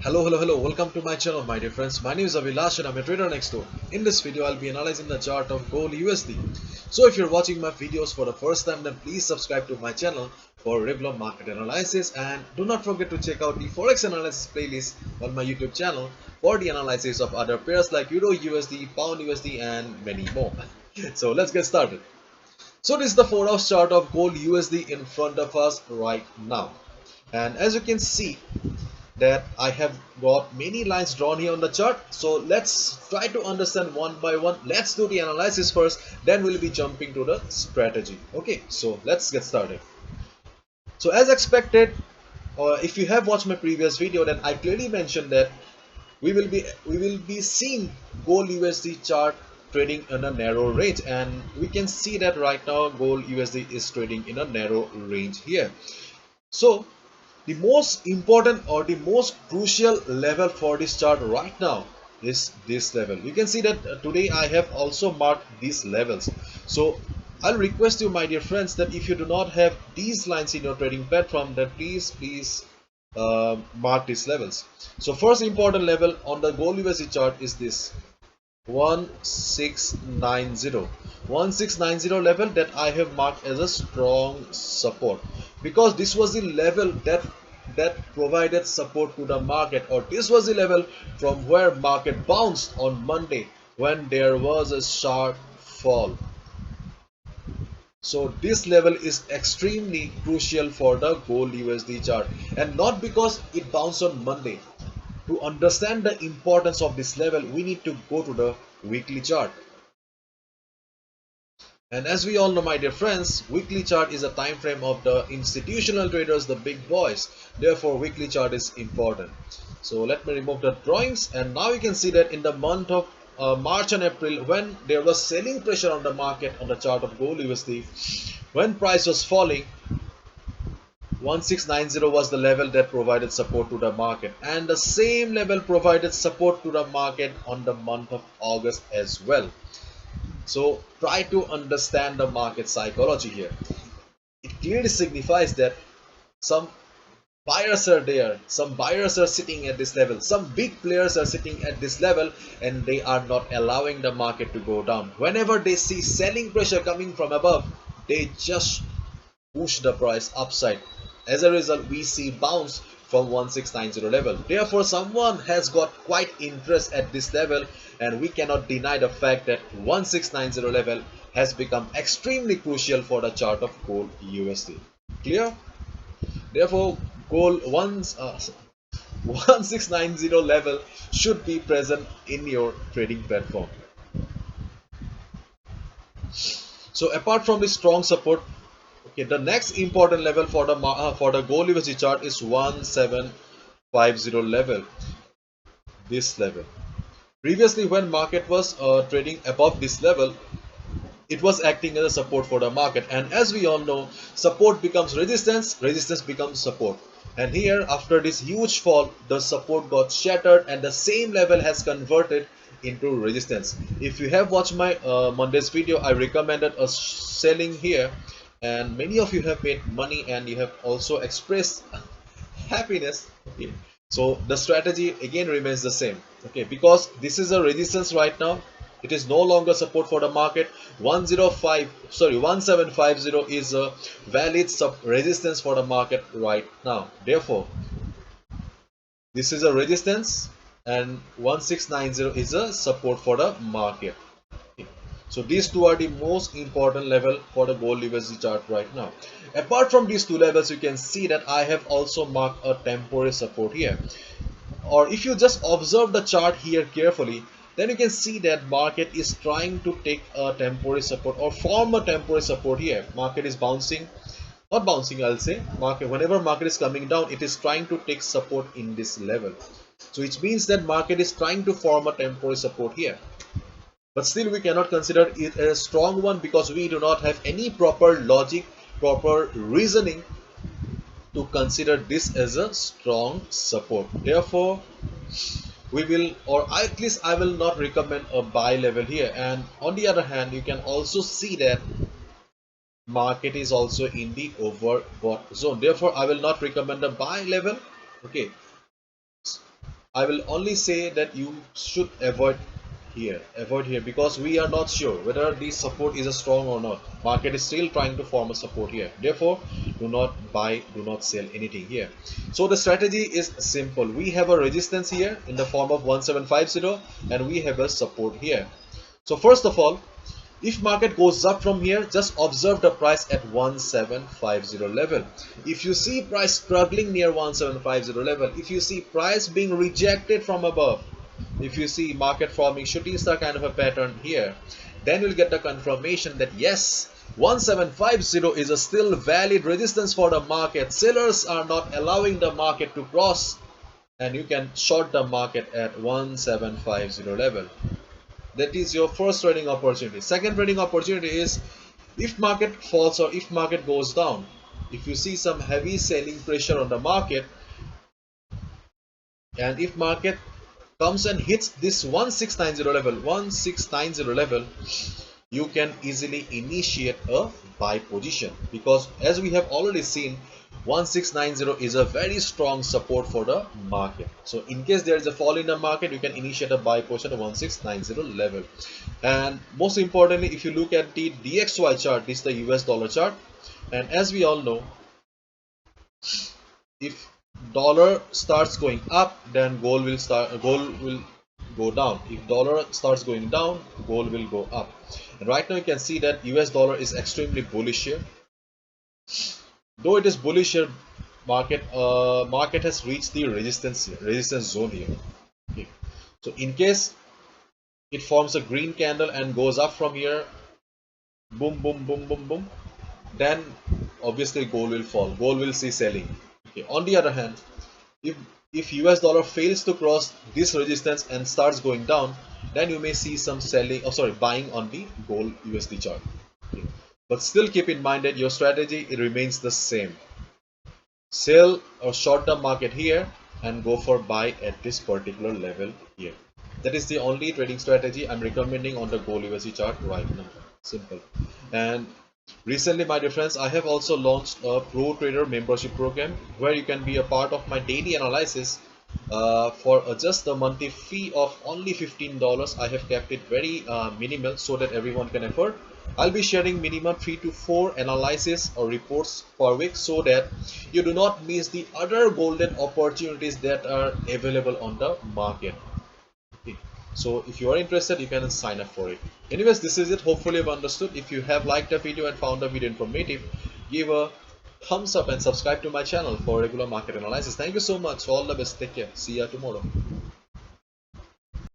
Hello, welcome to my channel, my dear friends. My name is Avilash and I'm a trader next door. In this video, I'll be analyzing the chart of gold USD. So if you're watching my videos for the first time, then please subscribe to my channel for regular market analysis, and do not forget to check out the Forex analysis playlist on my YouTube channel for the analysis of other pairs like Euro USD, Pound USD, and many more. So let's get started. So this is the 4-hour chart of gold USD in front of us right now. And as you can see, that I have got many lines drawn here on the chart. So let's try to understand one by one. Let's do the analysis first, then we'll be jumping to the strategy. Okay, so let's get started. So as expected, if you have watched my previous video, then I clearly mentioned that we will be seeing gold USD chart trading in a narrow range, and we can see that right now gold USD is trading in a narrow range here. So the most important or the most crucial level for this chart right now is this level. You can see that today I have also marked these levels. So I'll request you, my dear friends, that if you do not have these lines in your trading platform, then please mark these levels. So first important level on the gold USD chart is this 1690 level that I have marked as a strong support, because this was the level that provided support to the market, or this was the level from where market bounced on Monday when there was a sharp fall. So this level is extremely crucial for the gold USD chart, and not because it bounced on Monday. To understand the importance of this level, we need to go to the weekly chart. And as we all know, my dear friends, weekly chart is a time frame of the institutional traders, the big boys. Therefore, weekly chart is important. So let me remove the drawings, and now you can see that in the month of March and April, when there was selling pressure on the market on the chart of gold USD, when price was falling, 1690 was the level that provided support to the market, and the same level provided support to the market on the month of August as well. So try to understand the market psychology here. It clearly signifies that some buyers are there, some buyers are sitting at this level, some big players are sitting at this level, and they are not allowing the market to go down. Whenever they see selling pressure coming from above, they just push the price upside. As a result, we see bounce from 1690 level. Therefore, someone has got quite interest at this level, and we cannot deny the fact that 1690 level has become extremely crucial for the chart of gold USD. Clear? Therefore, gold 1690 level should be present in your trading platform. So apart from the strong support, okay, the next important level for the gold USD chart is 1750 level. This level. Previously, when market was trading above this level, it was acting as a support for the market. And as we all know, support becomes resistance, resistance becomes support. And here, after this huge fall, the support got shattered, and the same level has converted into resistance. If you have watched my Monday's video, I recommended a selling here, and many of you have made money, and you have also expressed happiness. Okay, so the strategy again remains the same. Okay, because this is a resistance right now, it is no longer support for the market. 1750 is a valid resistance for the market right now. Therefore, this is a resistance, and 1690 is a support for the market. So these two are the most important level for the gold USD chart right now. Apart from these two levels, you can see that I have also marked a temporary support here. Or if you just observe the chart here carefully, then you can see that market is trying to take a temporary support or form a temporary support here. Market is bouncing, not bouncing, I'll say. Whenever market is coming down, it is trying to take support in this level. So which means that market is trying to form a temporary support here. But still we cannot consider it a strong one, because we do not have any proper logic, proper reasoning to consider this as a strong support. Therefore, we will, or at least I will not recommend a buy level here. And on the other hand, you can also see that market is also in the overbought zone. Therefore, I will not recommend a buy level. Okay, I will only say that you should avoid here because we are not sure whether this support is a strong or not. Market is still trying to form a support here. Therefore, do not buy, do not sell anything here. So the strategy is simple. We have a resistance here in the form of 1750 and we have a support here. So first of all, if market goes up from here, just observe the price at 1750 level. If you see price struggling near 1750 level, if you see price being rejected from above, if you see market forming shooting star kind of a pattern here, then you'll get the confirmation that yes, 1750 is a still valid resistance for the market. Sellers are not allowing the market to cross, and you can short the market at 1750 level. That is your first trading opportunity. Second trading opportunity is if market falls or if market goes down. If you see some heavy selling pressure on the market, and if market comes and hits this 1690 level, you can easily initiate a buy position, because as we have already seen, 1690 is a very strong support for the market. So in case there is a fall in the market, you can initiate a buy position at 1690 level. And most importantly, if you look at the DXY chart, this is the US dollar chart, and as we all know, if dollar starts going up, then gold will go down. If dollar starts going down, gold will go up. And right now you can see that US dollar is extremely bullish here. Though it is bullish here, market has reached the resistance zone here. Okay. So in case it forms a green candle and goes up from here, boom boom boom boom boom, then obviously gold will fall, gold will see selling. Okay. On the other hand, if US dollar fails to cross this resistance and starts going down, then you may see some selling, buying on the gold USD chart. Okay. But still keep in mind that your strategy, it remains the same. Sell or short the market here and go for buy at this particular level here. That is the only trading strategy I'm recommending on the gold USD chart right now. Simple. And recently, my dear friends, I have also launched a Pro Trader membership program where you can be a part of my daily analysis for just a monthly fee of only $15. I have kept it very minimal so that everyone can afford. I'll be sharing minimum 3 to 4 analysis or reports per week so that you do not miss the other golden opportunities that are available on the market. Okay. So if you are interested, you can sign up for it. Anyways, this is it. Hopefully you've understood. If you have liked the video and found the video informative, give a thumbs up and subscribe to my channel for regular market analysis. Thank you so much. All the best. Take care. See ya tomorrow.